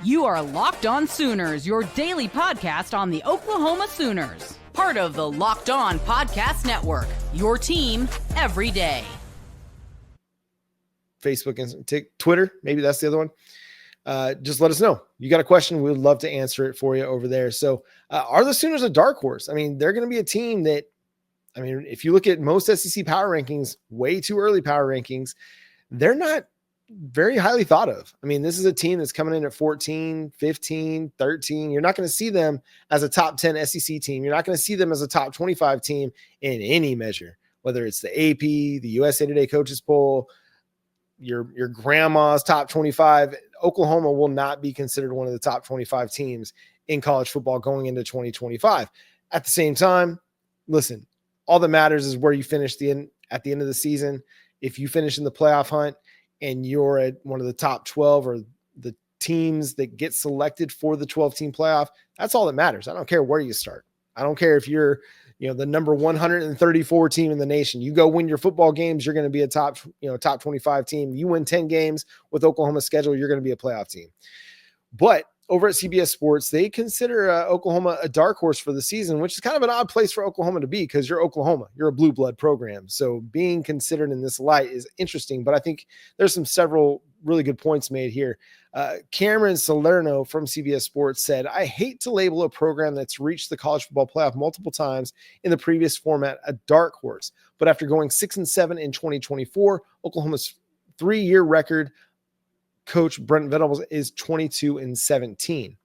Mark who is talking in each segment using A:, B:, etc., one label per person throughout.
A: You are Locked On Sooners, your daily podcast on the Oklahoma Sooners. Part of the Locked On Podcast Network, your team every day.
B: Facebook and Twitter, maybe that's the other one. Just let us know. You got a question, we would love to answer it for you over there. So are the Sooners a dark horse? I mean, they're going to be a team that, I mean, if you look at most SEC power rankings, way too early power rankings, they're not very highly thought of. I mean, this is a team that's coming in at 14, 15, 13. You're not going to see them as a top 10 SEC team. You're not going to see them as a top 25 team in any measure, whether it's the AP, the USA Today Coaches Poll, your grandma's top 25. Oklahoma will not be considered one of the top 25 teams in college football going into 2025. At the same time, listen, all that matters is where you finish at the end of the season. If you finish in the playoff hunt and you're at one of the top 12 or the teams that get selected for the 12-team playoff, that's all that matters. I don't care where you start. I don't care if you're, the number 134 team in the nation. You go win your football games, you're going to be a top 25 team. You win 10 games with Oklahoma's schedule, you're going to be a playoff team. But over at CBS Sports, they consider Oklahoma a dark horse for the season, which is kind of an odd place for Oklahoma to be because you're Oklahoma. You're a blue blood program. So being considered in this light is interesting, but I think there's several really good points made here. Cameron Salerno from CBS Sports said, "I hate to label a program that's reached the college football playoff multiple times in the previous format a dark horse, but after going 6-7 in 2024, Oklahoma's 3-year record coach Brent Venables is 22-17.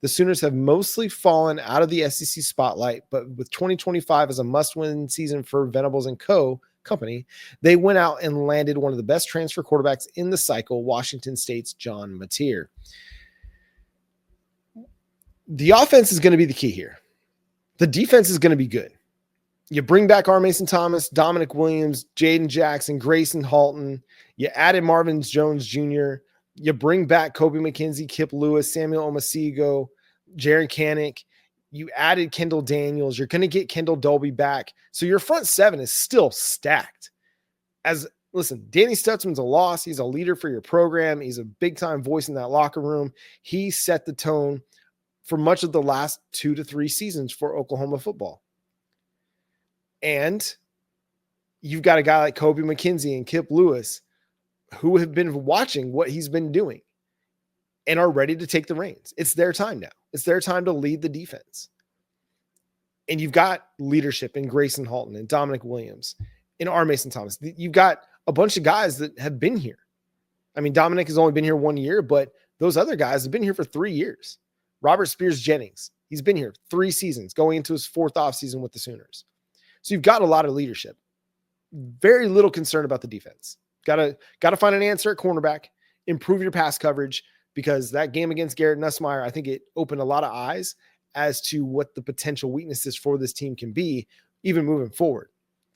B: The Sooners have mostly fallen out of the SEC spotlight, but with 2025 as a must-win season for Venables and company, they went out and landed one of the best transfer quarterbacks in the cycle, Washington State's John Mateer. The offense is going to be the key here. The defense is going to be good. You bring back R. Mason Thomas, Dominic Williams, Jaden Jackson, Grayson Halton. You added Marvin Jones Jr., you bring back Kobe McKenzie, Kip Lewis, Samuel Omasigo, Jaron Kanik. You added Kendall Daniels. You're going to get Kendall Dolby back. So your front seven is still stacked. Listen, Danny Stutzman's a loss. He's a leader for your program. He's a big-time voice in that locker room. He set the tone for much of the last 2 to 3 seasons for Oklahoma football. And you've got a guy like Kobe McKenzie and Kip Lewis who have been watching what he's been doing and are ready to take the reins. It's their time now. It's their time to lead the defense. And you've got leadership in Grayson Halton and Dominic Williams and R. Mason Thomas. You've got a bunch of guys that have been here. I mean, Dominic has only been here 1 year, but those other guys have been here for 3 years. Robert Spears Jennings, he's been here 3 seasons, going into his 4th offseason with the Sooners. So you've got a lot of leadership. Very little concern about the defense. Got to find an answer at cornerback, improve your pass coverage, because that game against Garrett Nussmeier, I think it opened a lot of eyes as to what the potential weaknesses for this team can be, even moving forward.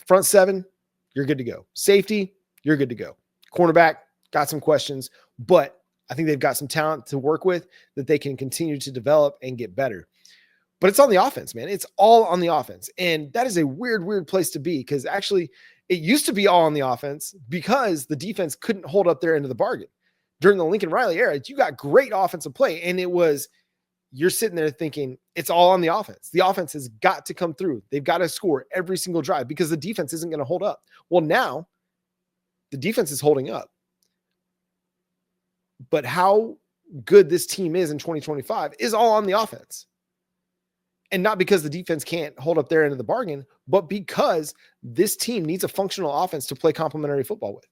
B: Front seven, you're good to go. Safety, you're good to go. Cornerback, got some questions, but I think they've got some talent to work with that they can continue to develop and get better. But it's on the offense, man. It's all on the offense. And that is a weird place to be, because actually it used to be all on the offense because the defense couldn't hold up their end of the bargain. During the Lincoln Riley era, you got great offensive play, and you're sitting there thinking it's all on the offense. The offense has got to come through. They've got to score every single drive because the defense isn't going to hold up. Well, now the defense is holding up. But how good this team is in 2025 is all on the offense. And not because the defense can't hold up their end of the bargain, but because this team needs a functional offense to play complementary football with.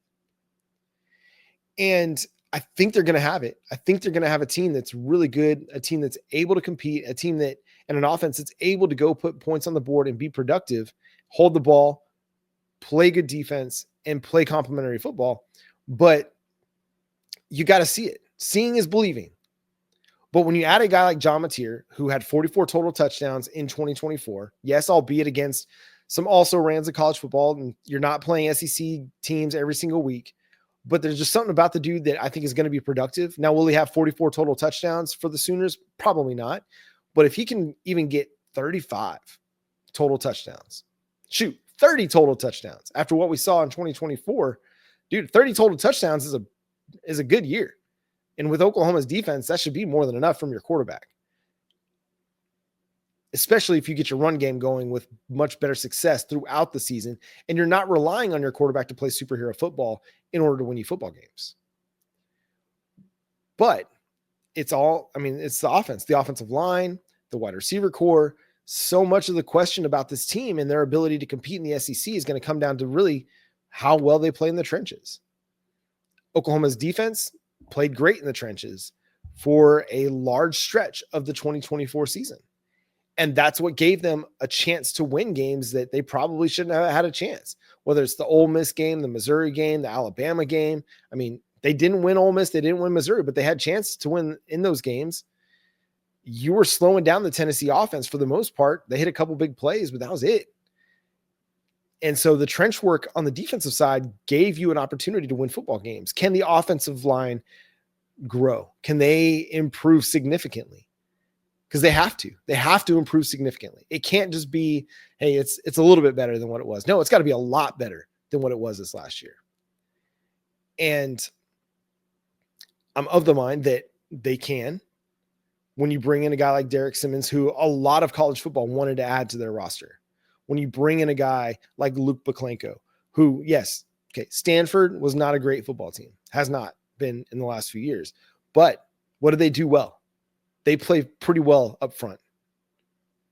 B: And I think they're going to have it. I think they're going to have a team that's really good, a team that's able to compete, a team and an offense that's able to go put points on the board and be productive, hold the ball, play good defense, and play complementary football. But you got to see it. Seeing is believing. But when you add a guy like John Mateer, who had 44 total touchdowns in 2024, yes, albeit against some also-rans of college football, and you're not playing SEC teams every single week, but there's just something about the dude that I think is going to be productive. Now, will he have 44 total touchdowns for the Sooners? Probably not. But if he can even get 35 total touchdowns, 30 total touchdowns after what we saw in 2024, dude, 30 total touchdowns is a good year. And with Oklahoma's defense, that should be more than enough from your quarterback, especially if you get your run game going with much better success throughout the season and you're not relying on your quarterback to play superhero football in order to win you football games. But it's the offense, the offensive line, the wide receiver core. So much of the question about this team and their ability to compete in the SEC is going to come down to really how well they play in the trenches. Oklahoma's defense played great in the trenches for a large stretch of the 2024 season. And that's what gave them a chance to win games that they probably shouldn't have had a chance, whether it's the Ole Miss game, the Missouri game, the Alabama game. I mean, they didn't win Ole Miss, they didn't win Missouri, but they had chances to win in those games. You were slowing down the Tennessee offense for the most part. They hit a couple big plays, but that was it. And so the trench work on the defensive side gave you an opportunity to win football games. Can the offensive line grow? Can they improve significantly? Because they have to. They have to improve significantly. It can't just be, hey, it's a little bit better than what it was. No, it's got to be a lot better than what it was this last year. And I'm of the mind that they can. When you bring in a guy like Derek Simmons, who a lot of college football wanted to add to their roster. When you bring in a guy like Luke Baklenko, who, yes, okay, Stanford was not a great football team. Has not been in the last few years. But what do they do well? They play pretty well up front.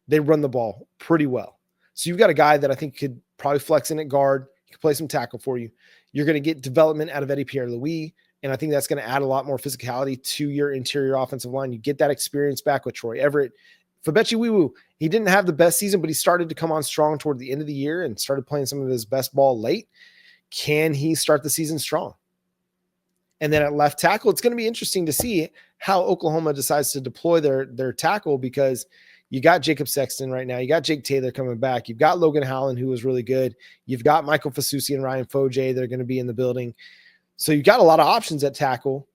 B: They run the ball pretty well. So you've got a guy that I think could probably flex in at guard. He could play some tackle for you. You're going to get development out of Eddie Pierre-Louis, and I think that's going to add a lot more physicality to your interior offensive line. You get that experience back with Troy Everett. Fabechi Wiwu, he didn't have the best season, but he started to come on strong toward the end of the year and started playing some of his best ball late. Can he start the season strong? And then at left tackle, it's going to be interesting to see how Oklahoma decides to deploy their tackle, because you got Jacob Sexton right now. You got Jake Taylor coming back. You've got Logan Howland, who was really good. You've got Michael Fasusi and Ryan Foje. They're going to be in the building. So you've got a lot of options at tackle.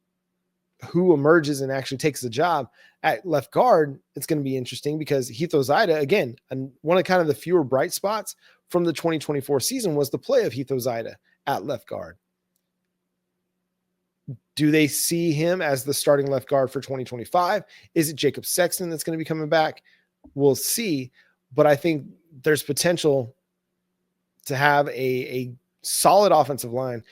B: Who emerges and actually takes the job at left guard? It's going to be interesting because Heath Ozida, again, and one of kind of the fewer bright spots from the 2024 season was the play of Heath Ozida at left guard. Do they see him as the starting left guard for 2025? Is it Jacob Sexton that's going to be coming back? We'll see. But I think there's potential to have a solid offensive line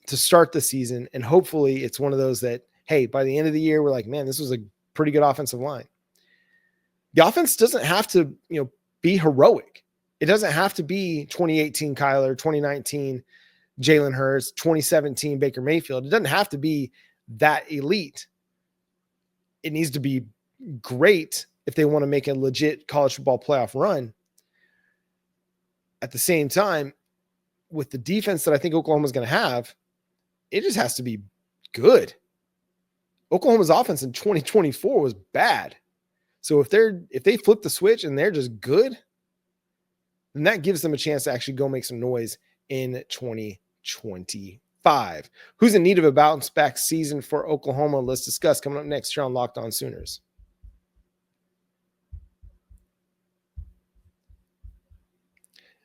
B: to start the season. And hopefully it's one of those that, hey, by the end of the year, we're like, man, this was a pretty good offensive line. The offense doesn't have to, be heroic. It doesn't have to be 2018 Kyler, 2019 Jalen Hurts, 2017 Baker Mayfield. It doesn't have to be that elite. It needs to be great if they want to make a legit college football playoff run. At the same time, with the defense that I think Oklahoma's going to have, it just has to be good. Oklahoma's offense in 2024 was bad. So if they flip the switch and they're just good, then that gives them a chance to actually go make some noise in 2025. Who's in need of a bounce back season for Oklahoma? Let's discuss coming up next here on Locked On Sooners.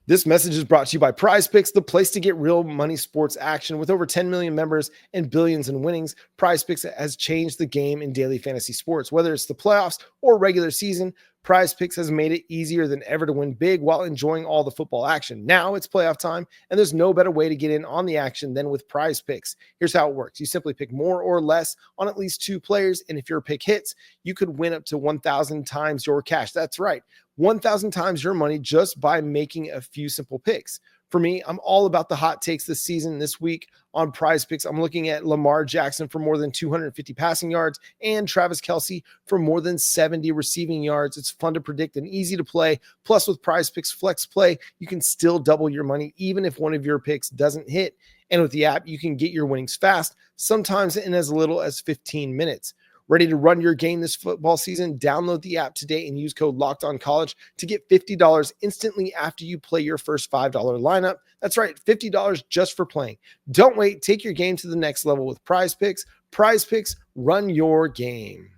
B: This message is brought to you by Prizepicks, the place to get real money sports action. With over 10 million members and billions in winnings, Prizepicks has changed the game in daily fantasy sports. Whether it's the playoffs or regular season, Prizepicks has made it easier than ever to win big while enjoying all the football action. Now it's playoff time, and there's no better way to get in on the action than with Prizepicks. Here's how it works. You simply pick more or less on at least two players, and if your pick hits, you could win up to 1,000 times your cash. That's right, 1,000 times your money just by making a few simple picks. For me, I'm all about the hot takes this season. This week on Prizepicks, I'm looking at Lamar Jackson for more than 250 passing yards and Travis Kelce for more than 70 receiving yards. It's fun to predict and easy to play. Plus, with Prizepicks Flex Play, you can still double your money even if one of your picks doesn't hit. And with the app, you can get your winnings fast, sometimes in as little as 15 minutes. Ready to run your game this football season? Download the app today and use code LOCKEDONCollege to get $50 instantly after you play your first $5 lineup. That's right, $50 just for playing. Don't wait. Take your game to the next level with Prizepicks. Prizepicks, run your game.